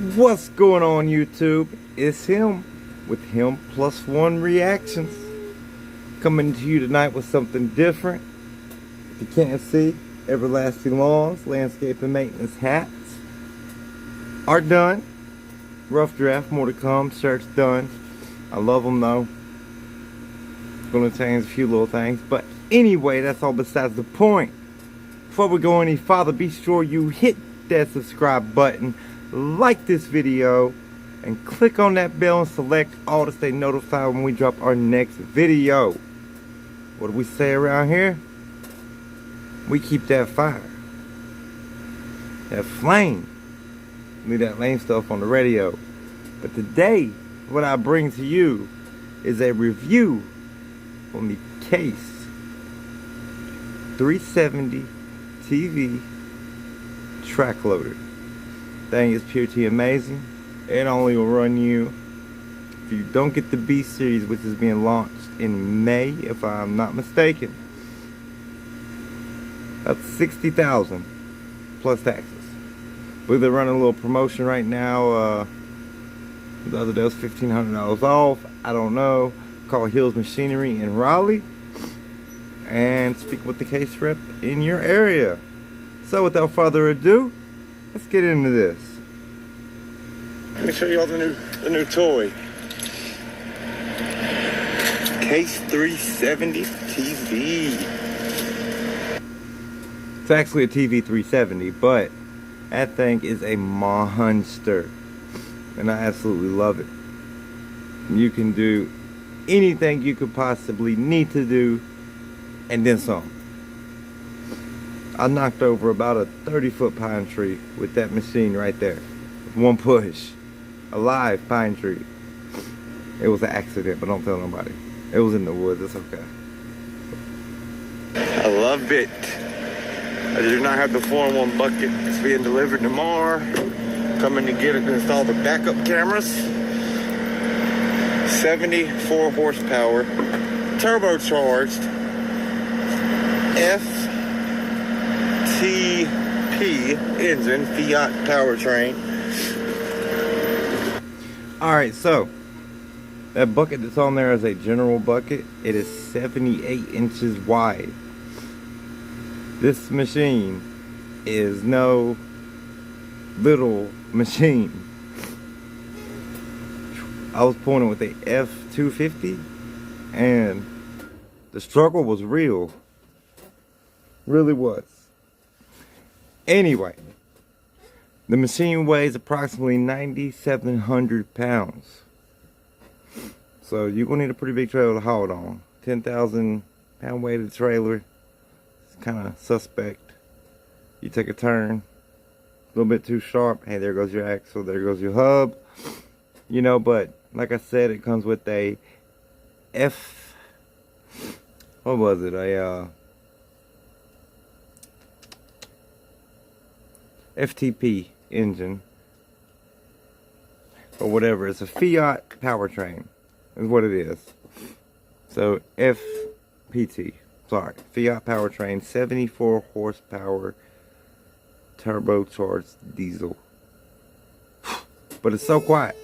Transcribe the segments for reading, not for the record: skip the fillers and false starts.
What's going on, YouTube? It's him with Him Plus One Reactions, coming to you tonight with something different. If you can't see, everlasting lawns, landscape and maintenance hats are done. Rough draft, more to come. Shirts done. I love them though. Gonna change a few little things, but anyway, that's all besides the point. Before we go any farther, be sure you hit that subscribe button, like this video, and click on that bell and select all to stay notified when we drop our next video. What do we say around here? We keep that fire, that flame. Leave that lame stuff on the radio. But today, what I bring to you is a review on the Case 370 TV track loader. Thing is pure amazing. It only will run you, if you don't get the B series, which is being launched in May, if I'm not mistaken, that's $60,000 plus taxes. I believe they're running a little promotion right now. The other day was $1,500 off. I don't know. Call Hills Machinery in Raleigh and speak with the Case rep in your area. So without further ado, let's get into this. Let me show you all the new toy. Case 370 TV. It's actually a TV370, but that thing is a monster, and I absolutely love it. You can do anything you could possibly need to do, and then some. I knocked over about a 30-foot pine tree with that machine right there. One push. A live pine tree. It was an accident, but don't tell nobody. It was in the woods. It's okay. I love it. I do not have the 4-in-1 bucket. It's being delivered tomorrow. Coming to get it and install the backup cameras. 74 horsepower. Turbocharged. FTP engine. Fiat powertrain. Alright, so that bucket that's on there is a general bucket. It is 78 inches wide. This machine is no little machine. I was pulling it with a F250 and the struggle was real. Really was. Anyway, the machine weighs approximately 9,700 pounds. So you're going to need a pretty big trailer to haul it on. 10,000 pound weighted trailer. It's kind of suspect. You take a turn, a little bit too sharp. Hey, there goes your axle, there goes your hub. You know, but like I said, it comes with a what was it? A FTP engine or whatever. It's a Fiat powertrain is what it is. So FPT, sorry, Fiat powertrain, 74 horsepower turbocharged diesel. But it's so quiet.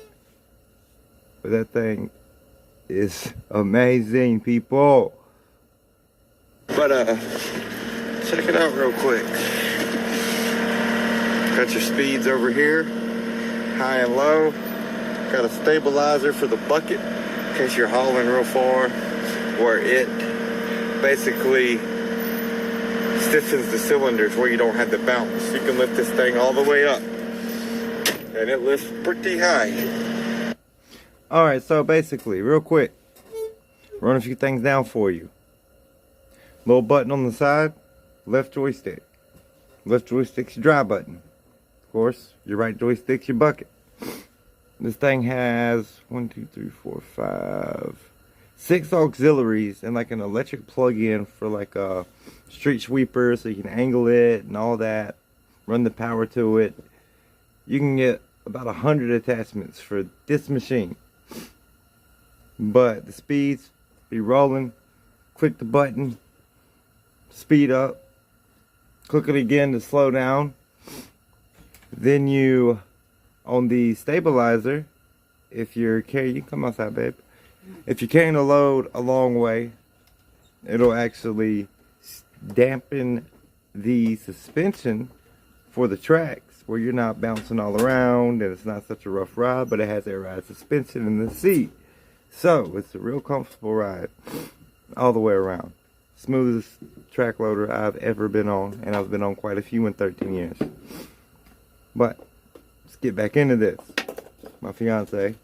But that thing is amazing, people. But check it out real quick. Got your speeds over here, high and low. Got a stabilizer for the bucket in case you're hauling real far, where it basically stiffens the cylinders where you don't have to bounce. You can lift this thing all the way up, and it lifts pretty high. Alright, so basically, real quick, run a few things down for you. Little button on the side, left joystick. Left joystick's your dry button. Of course, your right joystick's your bucket. This thing has 6 auxiliaries and like an electric plug-in for like a street sweeper, so you can angle it and all that. Run the power to it. You can get about 100 attachments for this machine. But the speeds, be rolling. Click the button, speed up. Click it again to slow down. Then you On the stabilizer, if you're carrying, you can come outside, babe. If you're carrying a load a long way, it'll actually dampen the suspension for the tracks, where you're not bouncing all around and it's not such a rough ride, but it has air ride suspension in the seat. So it's a real comfortable ride all the way around. Smoothest track loader I've ever been on, and I've been on quite a few in 13 years. But let's get back into this. My fiance,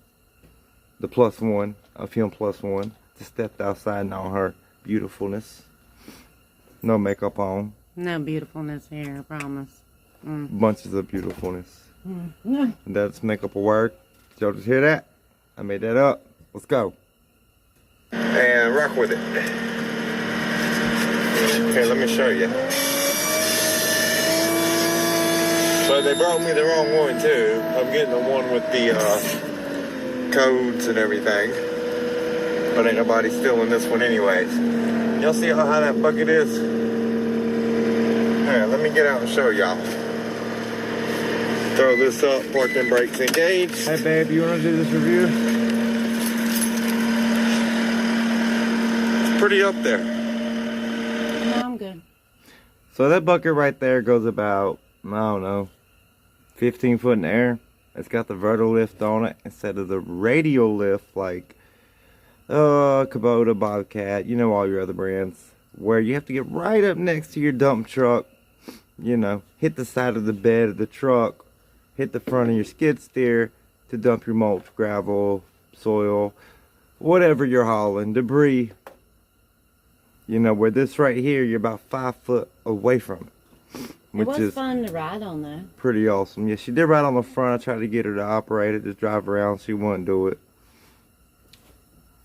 the plus one of him plus one, just stepped outside and on her beautifulness. No makeup on. No beautifulness here, I promise. Bunches of beautifulness. That's makeup a word. Did y'all just hear that? I made that up. Let's go. And rock with it. Here, let me show you. So they brought me the wrong one too. I'm getting the one with the codes and everything. But ain't nobody stealing this one anyways. Y'all see how high that bucket is? Here, let me get out and show y'all. Throw this up, parking brakes engaged. Hey babe, you wanna do this review? It's pretty up there. No, I'm good. So that bucket right there goes about, I don't know, 15 foot in the air. It's got the vertical lift on it instead of the radial lift like Kubota, Bobcat, you know, all your other brands, where you have to get right up next to your dump truck, you know, hit the side of the bed of the truck, hit the front of your skid steer to dump your mulch, gravel, soil, whatever you're hauling, debris. You know, where this right here, you're about 5 foot away from it. Which it was is fun to ride on though. Pretty awesome. Yeah, she did ride on the front. I tried to get her to operate it, just drive around. She wouldn't do it.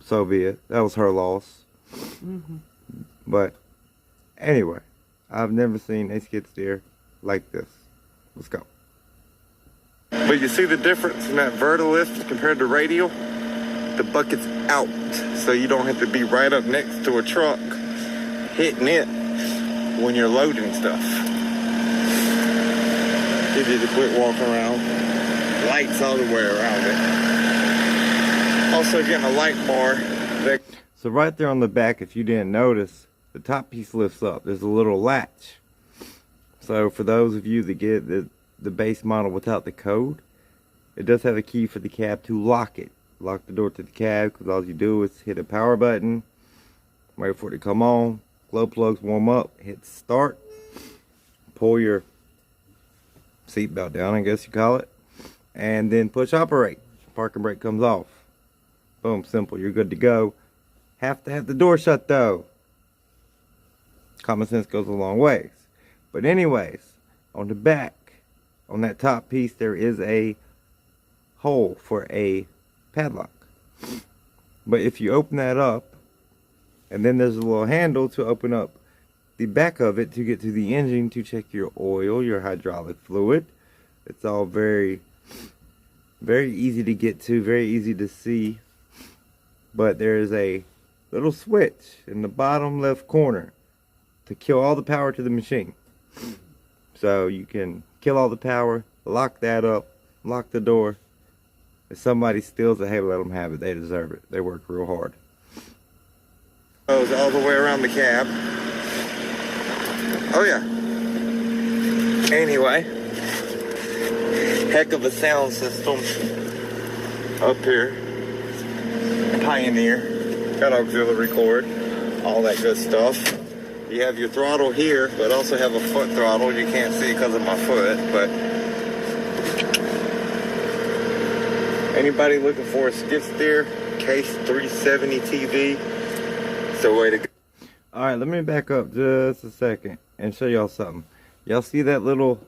So be it. That was her loss. But anyway, I've never seen a skid steer like this. Let's go. But you see the difference in that vertical lift compared to radial? The bucket's out, so you don't have to be right up next to a truck hitting it when you're loading stuff. Give you the quick walk around. Lights all the way around it. Also getting a light bar. So right there on the back, if you didn't notice, the top piece lifts up. There's a little latch. So for those of you that get the base model without the code, it does have a key for the cab to lock it. Lock the door to the cab, because all you do is hit a power button, wait for it to come on, glow plugs warm up, hit start, pull your seatbelt down, I guess you call it, and then push operate. Parking brake comes off. Boom, simple, you're good to go. Have to have the door shut though. Common sense goes a long ways. But anyways, on the back, on that top piece, there is a hole for a padlock. But if you open that up, and then there's a little handle to open up the back of it to get to the engine to check your oil, your hydraulic fluid. It's all very, very easy to get to, very easy to see. But there's a little switch in the bottom left corner to kill all the power to the machine. So you can kill all the power, lock that up, lock the door. If somebody steals it, hey, let them have it. They deserve it. They work real hard. Goes all the way around the cab. Oh yeah. Anyway, heck of a sound system up here. Pioneer. Got auxiliary cord. All that good stuff. You have your throttle here, but also have a foot throttle. You can't see because of my foot, but anybody looking for a skid steer, Case 370 TV, it's the way to go. Alright, let me back up just a second and show y'all something. Y'all see that little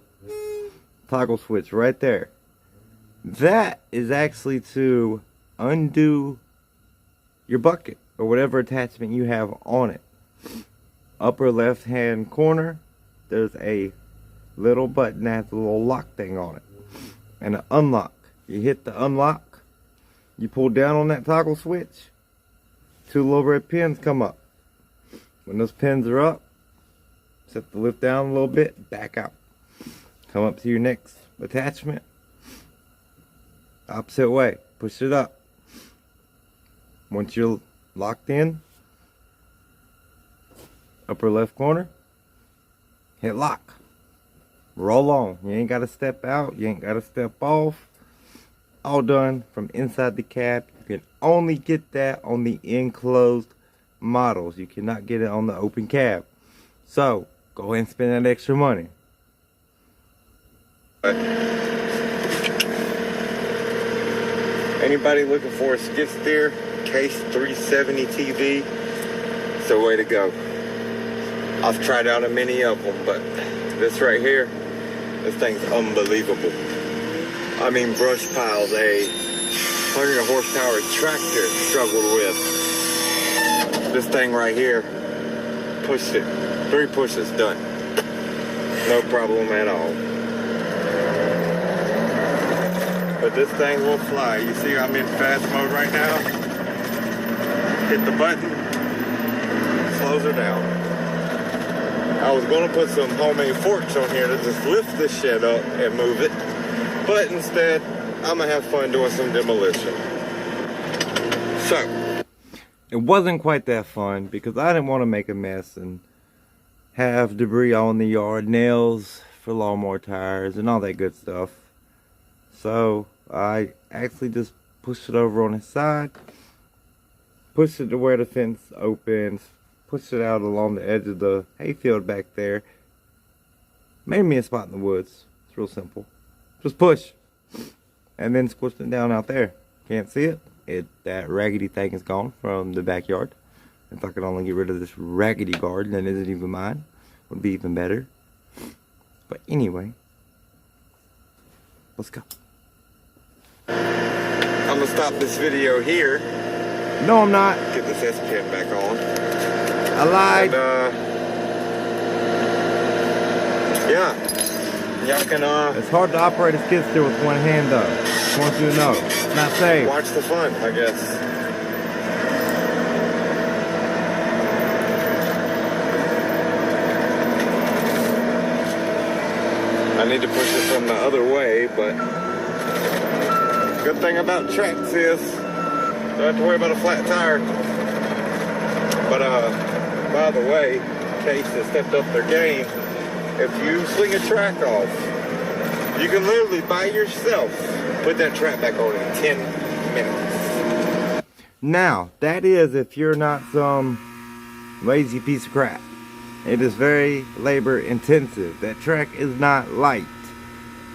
toggle switch right there? That is actually to undo your bucket or whatever attachment you have on it. Upper left hand corner, there's a little button that has a little lock thing on it and an unlock. You hit the unlock, you pull down on that toggle switch, 2 little red pins come up. When those pins are up, set the lift down a little bit, back out. Come up to your next attachment, Opposite way. Push it up. Once you're locked in, upper left corner, hit lock. Roll on. You ain't got to step out. You ain't got to step off. All done from inside the cab. You can only get that on the enclosed models. You cannot get it on the open cab. So, go ahead and spend that extra money. Anybody looking for a skid steer? Case 370 TV? It's the way to go. I've tried out a many of them, but this right here, this thing's unbelievable. I mean, brush piles a 100 horsepower tractor struggled with. This thing right here, pushed it. 3 pushes, done. No problem at all. But this thing will fly. You see I'm in fast mode right now. Hit the button, slows her down. I was gonna put some homemade forks on here to just lift this shed up and move it. But instead, I'm gonna have fun doing some demolition. So, it wasn't quite that fun because I didn't want to make a mess and have debris all in the yard, nails for lawnmower tires and all that good stuff. So, I actually just pushed it over on its side, pushed it to where the fence opens, pushed it out along the edge of the hayfield back there. Made me a spot in the woods. It's real simple. Just push. And then squished it down out there. Can't see it. That raggedy thing is gone from the backyard. If I could only get rid of this raggedy garden that isn't even mine, would be even better. But anyway, let's go. I'm gonna stop this video here. No, I'm not. Get this S pen back on. I lied. And, yeah. Y'all can, it's hard to operate a skid steer with one hand, though. Just want you to know. It's not safe. Watch the fun, I guess. I need to push it from the other way, but good thing about tracks is don't have to worry about a flat tire. But by the way, Case has stepped up their game. If you sling a track off, you can literally by yourself put that track back on in 10 minutes. Now, that is if you're not some lazy piece of crap. It is very labor intensive. That track is not light.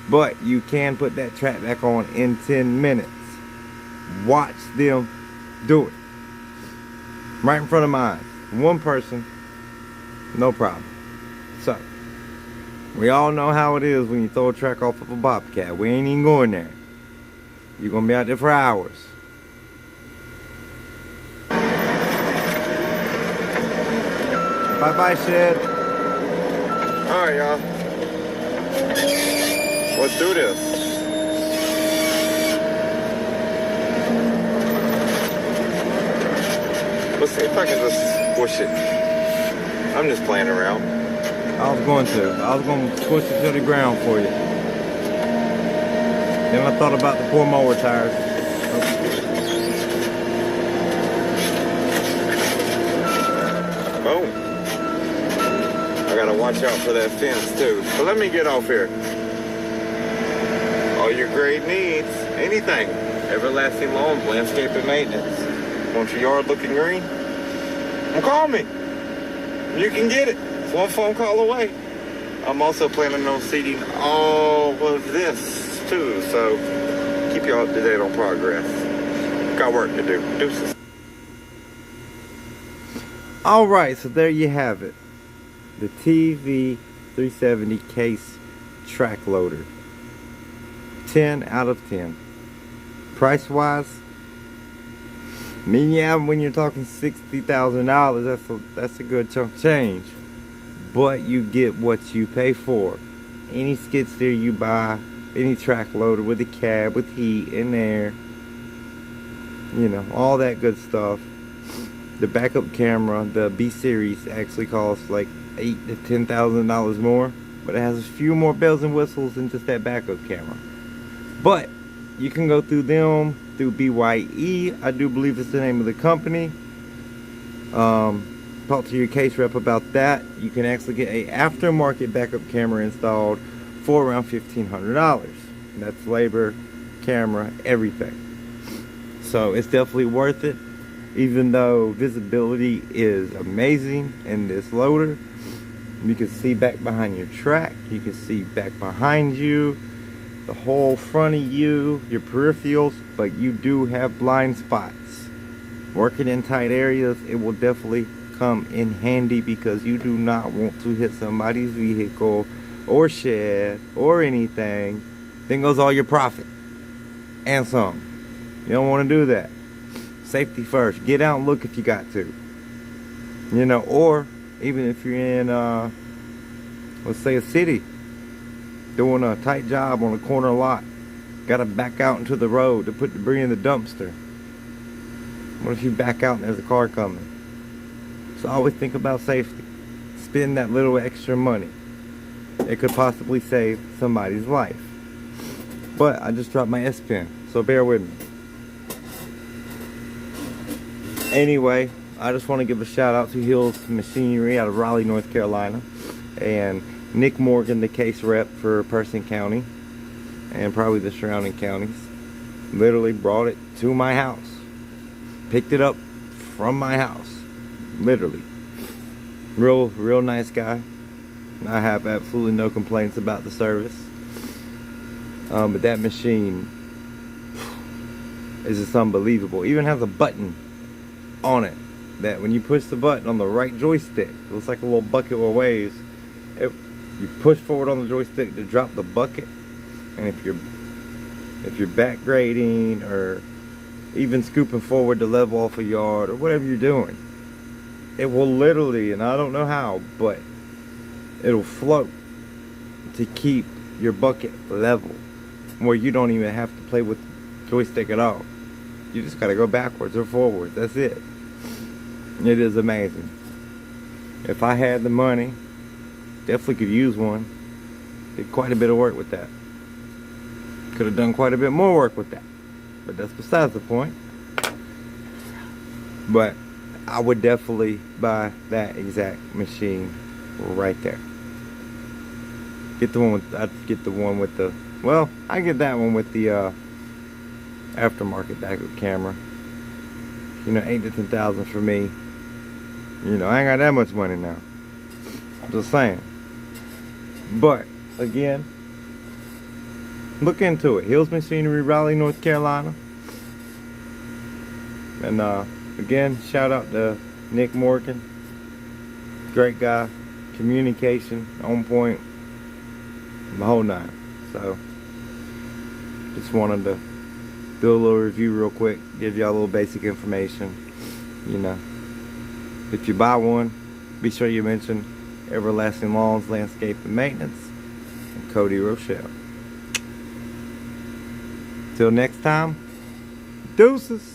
But you can put that track back on in 10 minutes. Watch them do it. Right in front of mine. One person, no problem. So, we all know how it is when you throw a track off of a bobcat. We ain't even going there. You're going to be out there for hours. Bye-bye, shed. Alright, y'all. Let's do this. Let's see if I can just push it. I'm just playing around. I was going to push it to the ground for you. Then I thought about the poor mower tires. Boom. I gotta watch out for that fence too. So let me get off here. All your great needs, anything. Everlasting Lawns, landscaping maintenance. Want your yard looking green? Well, call me. You can get it. It's one phone call away. I'm also planning on seeding all of this too, so keep y'all up to date on progress. Got work to do. Deuces. Alright, so there you have it. The tv370 case track loader. 10 out of 10. Price wise, I mean, yeah, when you're talking $60,000, that's a good chunk of change. But you get what you pay for. Any skid steer you buy, any track loader with a cab, with heat and air, you know, all that good stuff. The backup camera, the B series, actually costs like $8,000 to $10,000 more, but it has a few more bells and whistles than just that backup camera. But you can go through them, through BYE, I do believe it's the name of the company. Talk to your case rep about that. You can actually get a aftermarket backup camera installed for around $1,500. That's labor, camera, everything. So it's definitely worth it. Even though visibility is amazing in this loader, you can see back behind your track, you can see back behind you, the whole front of you, your peripherals, but you do have blind spots. Working in tight areas, it will definitely come in handy because you do not want to hit somebody's vehicle or shed or anything. Then goes all your profit and some. You don't want to do that. Safety first. Get out and look if you got to. You know, or even if you're in, let's say a city, doing a tight job on a corner lot, got to back out into the road to put debris in the dumpster. What if you back out and there's a car coming? So always think about safety. Spend that little extra money. It could possibly save somebody's life. But I just dropped my S Pen, so bear with me. Anyway, I just want to give a shout out to Hills Machinery out of Raleigh, North Carolina, and Nick Morgan, the case rep for Person County and probably the surrounding counties. Literally brought it to my house. Picked it up from my house. Literally. Real nice guy. I have absolutely no complaints about the service. But that machine is just unbelievable. Even has a button on it that when you push the button on the right joystick, it looks like a little bucket with waves. You push forward on the joystick to drop the bucket, and if you're back grading or even scooping forward to level off a yard or whatever you're doing, it will literally, and I don't know how, but it'll float to keep your bucket level, where you don't even have to play with the joystick at all. You just gotta go backwards or forwards. That's it. It is amazing. If I had the money, definitely could use one. Did quite a bit of work with that. Could have done quite a bit more work with that, but that's besides the point. But I would definitely buy that exact machine right there. Get the one with, I'd get the one with the, well, I get that one with the aftermarket backup camera. You know, 8 to 10,000 for me. You know, I ain't got that much money now. I'm just saying. But again, look into it. Hills Machinery, Raleigh, North Carolina. And again, shout out to Nick Morgan. Great guy. Communication on point. The whole nine. So just wanted to do a little review real quick, give y'all a little basic information. You know, if you buy one, be sure you mention Everlasting Lawns Landscape and Maintenance and Cody Rochelle. Till next time, deuces.